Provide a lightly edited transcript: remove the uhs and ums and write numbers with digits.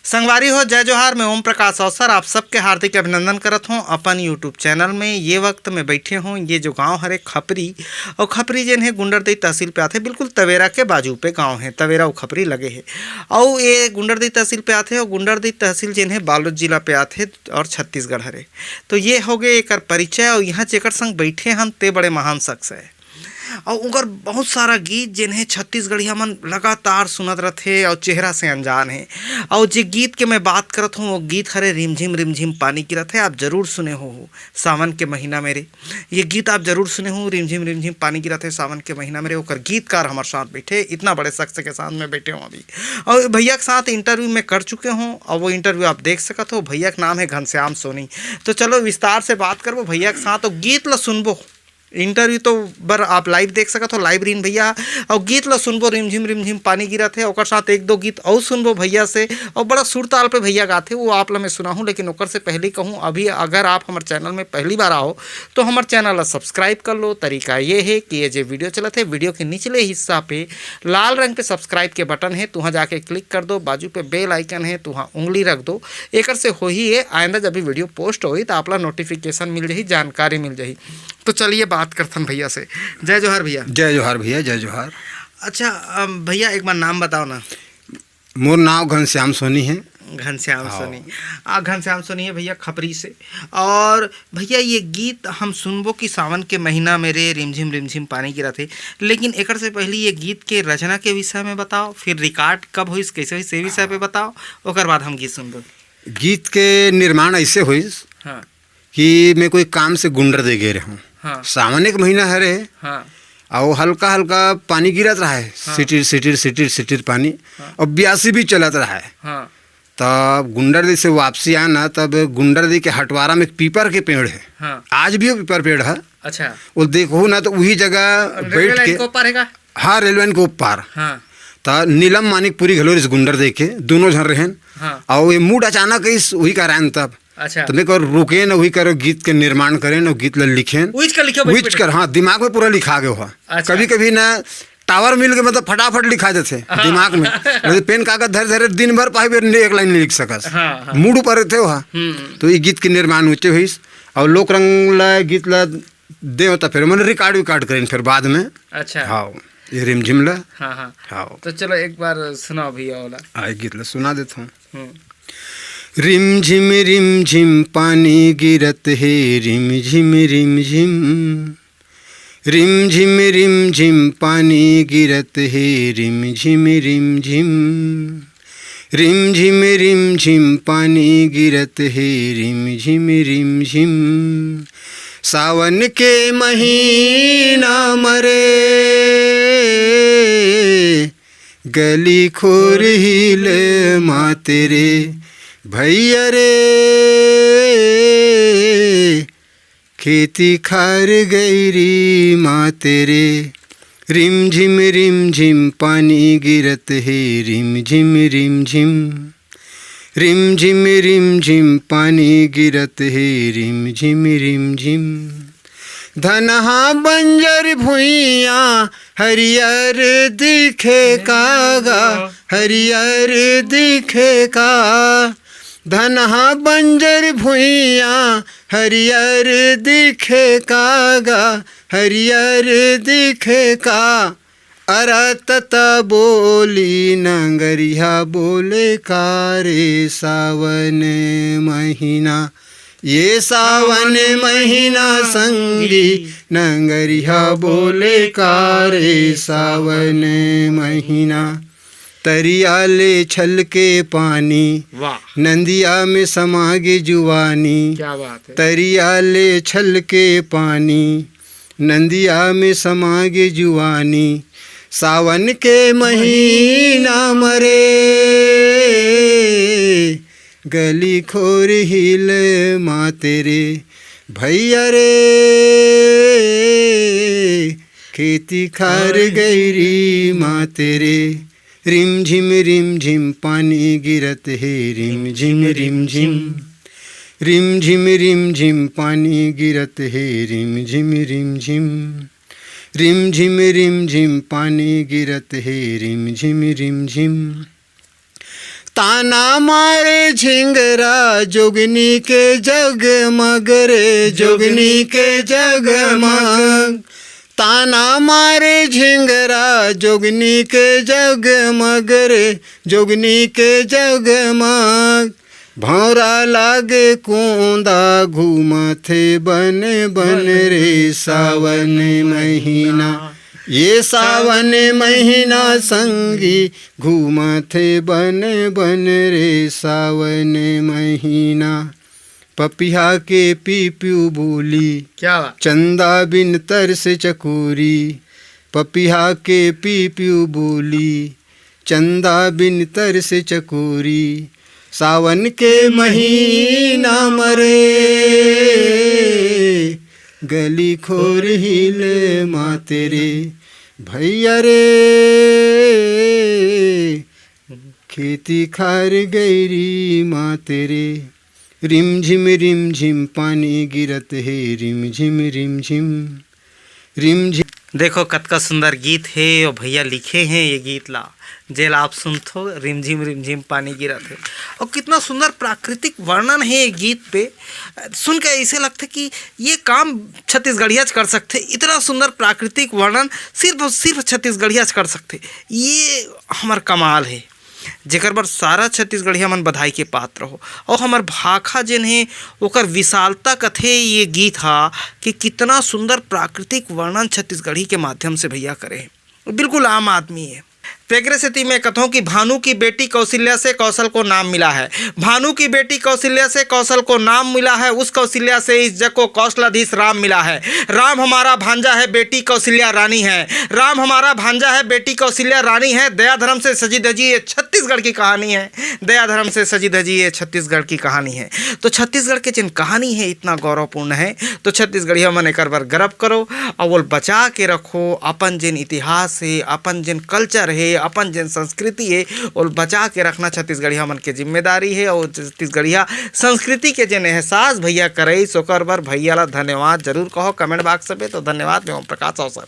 संगवारी हो जय जोहार। मैं ओम प्रकाश अवसर आप सबके हार्दिक अभिनंदन करत हूँ अपन यूट्यूब चैनल में। ये वक्त में बैठे हूँ ये जो गांव हरे खपरी, और खपरी जन है गुंडरदेई तहसील पे आते, बिल्कुल तवेरा के बाजू पे गांव है। तवेरा और खपरी लगे है और ये गुंडरदेई तहसील पे आते और गुंडरदेई तहसील जन है बालोद जिला पे आते और छत्तीसगढ़ हरे। तो ये हो गए एक परिचय। और यहाँ जेकर संग बैठे हम ते बड़े महान शख्स है और उनकर बहुत सारा गीत जिन्हें छत्तीसगढ़िया मन लगातार सुनत रथे और चेहरा से अनजान है। और जे गीत के मैं बात करत हूँ वो गीत हरे रिमझिम पानी गिरत है। आप जरूर सुने हो सावन के महीना मेरे, ये गीत आप जरूर सुने हो। रिमझिम पानी गिरत है सावन के महीना मेरे। ओकर गीतकार हमारे साथ बैठे, इतना बड़े शख्स के साथ में बैठे हूँ अभी। और भैया के साथ इंटरव्यू में कर चुके हूँ और वो इंटरव्यू आप देख सकते हो। भैया का नाम है घनश्याम सोनी। तो चलो विस्तार से बात करबो भैया के साथ और गीत ला सुनबो। इंटरव्यू तो बर आप लाइव देख सकत हो, लाइव रीन भैया और गीत ला सुनबो। रिमझिम पानी गिरत है ओकर साथ एक दो गीत और सुनबो भैया से। और बड़ा सुर ताल पे भैया गाते वो आप ला मैं सुना हूँ। लेकिन ओकर से पहले कहूँ, अभी अगर आप हमारे चैनल में पहली बार आओ तो हमारे चैनल ला सब्सक्राइब कर लो। तरीका ये है कि ये जो वीडियो चलत है वीडियो के निचले हिस्सा पे लाल रंग पे सब्सक्राइब के बटन है, तुहाँ जाके क्लिक कर दो। बाजू पे बेल आइकन है, तुहाँ उंगली रख दो। एक से हो ही है आइंदा जब भी वीडियो पोस्ट होई तो आप ला नोटिफिकेशन मिल जाही, जानकारी मिल जाही। तो चलिए बात करथन भैया से। जय जोहार भैया। जय जोहार भैया, जय जोहार। अच्छा भैया एक बार नाम बताओ ना। मोर नाम घनश्याम सोनी है। घनश्याम सोनी। घनश्याम सोनी है भैया खपरी से। और भैया ये गीत हम सुनबो कि सावन के महीना मेरे रिमझिम पानी गिरा थे। लेकिन एक से पहले ये गीत के रचना के विषय में बताओ, फिर रिकॉर्ड कब हुई कैसे हुई से विषय पे बताओ, ओकर बाद हम गीत सुनबो। गीत के निर्माण ऐसे हुई हाँ कि मैं कोई काम से गुंडर दे गए रहूँ। हाँ सावन एक महीना हरे। हाँ और हल्का हल्का पानी गिरत रहा है। हाँ। सिटिर पानी। हाँ। और 82 भी चलत रहा है। हाँ तब गुंडरदी से वापसी आना, तब गुंडरदी के हटवारा में एक पीपर के पेड़ है। हाँ। आज भी वो पीपर पेड़ है। अच्छा वो देखो ना तो वही जगह बैठ के। हाँ, रेलवे के ऊपर। हाँ तो नीलम मानिकपुरी घलोर इस गुंडर देखे दोनों जन रहन। हाँ। और ये मूड अचानक इस वही का रहन तब। अच्छा तो मैं कर रुके न वही करो गीत के निर्माण करें और गीत ला लिखें। उइच कर हाँ दिमाग में पूरा लिखा गया हुआ। अच्छा। कभी कभी ना टावर मिल के मतलब फटाफट लिखा देते दिमाग में। पेन कागज धर धरे दिन भर पाई एक लाइन नहीं लिख सकस। हाँ। मूड ऊपर थे वहाँ। तो ये गीत के निर्माण ऊँचे हुई और लोक रंग ला गीत ला दे होता फिर मैंने रिकॉर्ड करें फिर बाद में। अच्छा हाँ ये रिमझिम ला। हाँ हाँ हाँ तो चलो एक बार सुनाओ भैया वाला। गीत ला सुना देता हूँ। रिमझिम पानी गिरत है रिमझिम पानी गिरत है रिमझिम पानी गिरत है रिमझिम सावन के महीना मरे गली खोर हिले माँ तेरे भैया रे खेती खार गईरी माँ तेरे रिमझिम पानी गिरत है रिमझिम पानी गिरत है रिमझिम धनहा बंजर भुइया हरियर दिखे कागा हरियर दिखे का धनहा बंजर भुइया हरियर दिखे कागा हरियर दिखे का अरतत बोली नंगरिया बोले कारे सावन महीना ये सावन महीना संगी नंगरिया बोले कारे सावन महीना तरिया ले छल के पानी नंदिया में समागे जुवानी। क्या बात है। तरिया ले छल के पानी नंदिया में समागे जुवानी सावन के महीना मरे गली खोर हिल माँ तेरे भैया रे खेती खार गईरी माँ तेरे रिमझिम पानी गिरत है रिमझिम पानी गिरत है रिमझिम पानी गिरत है रिमझिम ताना मारे झिंगरा जोगनी के जगमग रे, जोगनी के जगमग। ताना मारे झिंगरा जोगनी के जगमग रे, जोगनी के जगमग। भौरा लागे कोंदा घूमथे बन बन रे, सावन महीना ये सावन महीना संगी घूमथे बन बन रे, सावन महीना। पपिहा के पीप्यू बोली क्या चंदा बिन तरस चकोरी, पपिहा के पीप्यू बोली चंदा बिन तरस चकोरी। सावन के महीना मरे गली खोर हिले माँ तेरे, भैया रे खेती खार गैरी माँ तेरे। रिम झिम पानी गिरत है, रिम झिम रिम झिम। देखो कतका सुंदर गीत है और भैया लिखे हैं ये गीत ला जेल आप सुनथो, रिमझिम पानी गिरत है। और कितना सुंदर प्राकृतिक वर्णन है ये गीत पे, सुन के ऐसे लगता कि ये काम छत्तीसगढ़िया कर सकते। इतना सुंदर प्राकृतिक वर्णन सिर्फ छत्तीसगढ़िया कर सकते। ये हमार कमाल है जेकर बर सारा छत्तीसगढ़िया मन बधाई के पात्र हो। और हमार भाखा जिन है ओकर विशालता कथे ये गीत हा कि कितना सुंदर प्राकृतिक वर्णन छत्तीसगढ़ी के माध्यम से भैया करे, बिल्कुल आम आदमी है। तेगरे से मैं कहता हूँ कि भानु की बेटी कौशल्या से कौशल को नाम मिला है, भानु की बेटी कौशल्या से कौशल को नाम मिला है, उस कौशल्या से इस जग को कौशलाधीश राम मिला है। राम हमारा भांजा है, बेटी कौशल्या रानी है, राम हमारा भांजा है, बेटी कौशल्या रानी है। दया धर्म से सजी धजी ये छत्तीसगढ़ की कहानी है, दया धर्म से सजी धजी ये छत्तीसगढ़ की कहानी है। तो छत्तीसगढ़ के जिन कहानी है इतना गौरवपूर्ण है, तो छत्तीसगढ़िया मन एक बार गर्व करो और वो बचा के रखो। अपन जिन इतिहास है, अपन जिन कल्चर है, अपन जिन संस्कृति है और बचा के रखना छत्तीसगढ़िया मन के जिम्मेदारी है। और छत्तीसगढ़िया संस्कृति के जिन एहसास भैया करे सोकर बर भैया ला धन्यवाद जरूर कहो कमेंट बॉक्स में। तो धन्यवाद, मैं ओम प्रकाश अवसर।